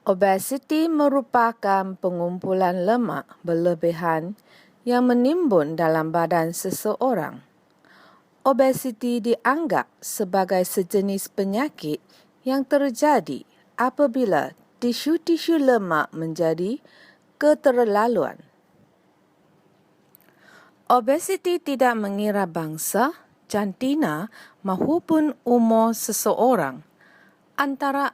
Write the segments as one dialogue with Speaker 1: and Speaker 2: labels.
Speaker 1: Obesiti merupakan pengumpulan lemak berlebihan yang menimbun dalam badan seseorang. Obesiti dianggap sebagai sejenis penyakit yang terjadi apabila tisu-tisu lemak menjadi keterlaluan. Obesiti tidak mengira bangsa, jantina maupun umur seseorang. Antara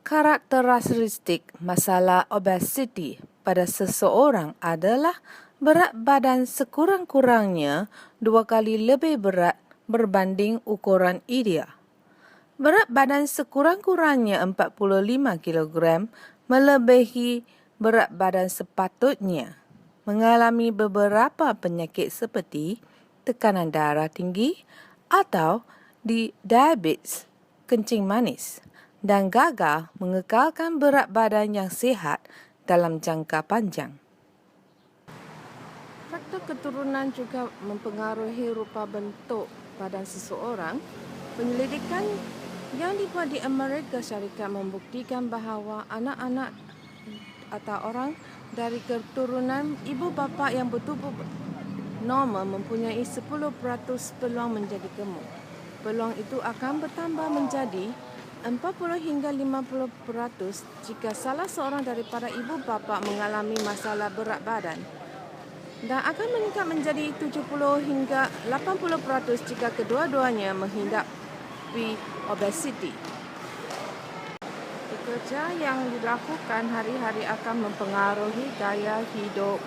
Speaker 1: karakteristik masalah obesiti pada seseorang adalah berat badan sekurang-kurangnya 2 kali lebih berat berbanding ukuran ideal. Berat badan sekurang-kurangnya 45 kilogram melebihi berat badan sepatutnya. Mengalami beberapa penyakit seperti tekanan darah tinggi atau diabetes, kencing manis, dan gagal mengekalkan berat badan yang sihat dalam jangka panjang. Faktor keturunan juga mempengaruhi rupa bentuk badan seseorang. Penyelidikan yang dibuat di Amerika Syarikat membuktikan bahawa anak-anak atau orang dari keturunan ibu bapa yang bertubuh normal mempunyai 10% peluang menjadi gemuk. Peluang itu akan bertambah menjadi 40 hingga 50% jika salah seorang daripada ibu bapa mengalami masalah berat badan, dan akan meningkat menjadi 70 hingga 80% jika kedua-duanya menghidapi obesiti. Kerja yang dilakukan hari-hari akan mempengaruhi gaya hidup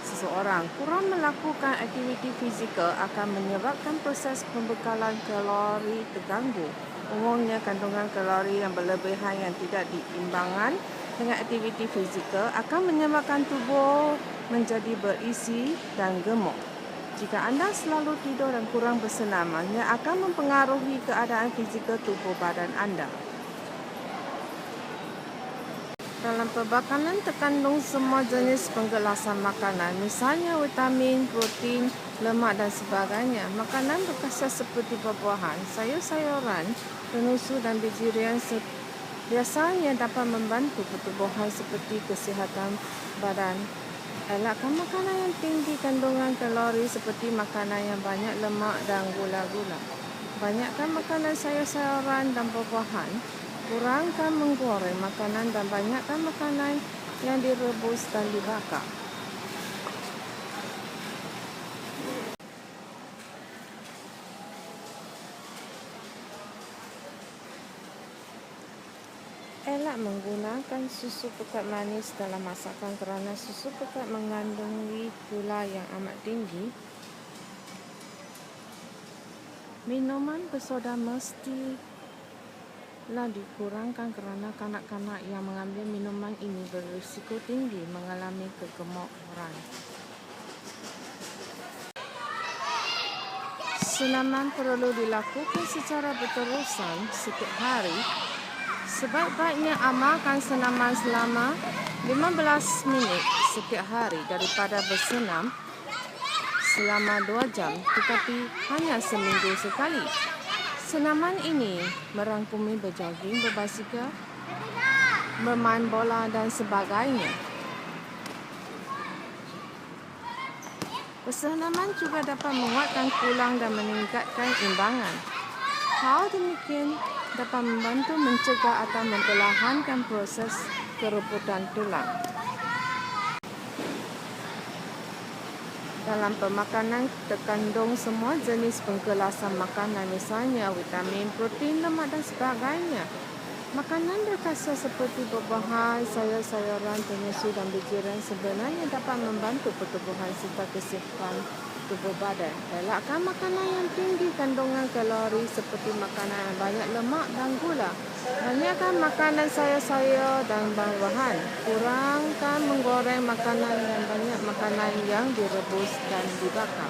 Speaker 1: seseorang. Kurang melakukan aktiviti fizikal akan menyebabkan proses pembekalan kalori terganggu. Umumnya kandungan kalori yang berlebihan yang tidak diimbangkan dengan aktiviti fizikal akan menyebabkan tubuh menjadi berisi dan gemuk. Jika anda selalu tidur dan kurang bersenam, ia akan mempengaruhi keadaan fizikal tubuh badan anda. Dalam perbakalan terkandung semua jenis penggelasan makanan, misalnya vitamin, protein, lemak dan sebagainya. Makanan berkhasiat seperti buah-buahan, sayur-sayuran, penusu dan biji-biji biasanya dapat membantu pertumbuhan seperti kesihatan badan. Elakkan makanan yang tinggi kandungan kalori seperti makanan yang banyak lemak dan gula-gula. Banyakkan makanan sayur-sayuran dan buah-buahan. Kurangkan menggoreng makanan dan banyakkan makanan yang direbus dan dibakar. Elak menggunakan susu pekat manis dalam masakan kerana susu pekat mengandungi gula yang amat tinggi. Minuman bersoda mestilah dikurangkan kerana kanak-kanak yang mengambil minuman ini berisiko tinggi mengalami kegemukan. Senaman perlu dilakukan secara berterusan setiap hari. Sebaik-baiknya amalkan senaman selama 15 minit setiap hari daripada bersenam selama 2 jam tetapi hanya seminggu sekali. Senaman ini merangkumi berjogging, berbasikal, bermain bola dan sebagainya. Bersenaman juga dapat menguatkan tulang dan meningkatkan imbangan. Hal demikian dapat membantu mencegah atau memperlahankan proses kerubutan tulang. Dalam pemakanan terkandung semua jenis penggelasan makanan, misalnya vitamin, protein, lemak dan sebagainya. Makanan berkhasiat seperti buah-buahan, sayur-sayuran, penusu dan biji-biji sebenarnya dapat membantu pertumbuhan serta kesihatan tubuh badan. Elakkan makanan yang tinggi kandungan kalori seperti makanan yang banyak lemak dan gula. Banyakkan makanan sayur-sayur dan buah-buahan. Kurangkan menggoreng makanan dan banyak makanan yang direbus dan dibakar.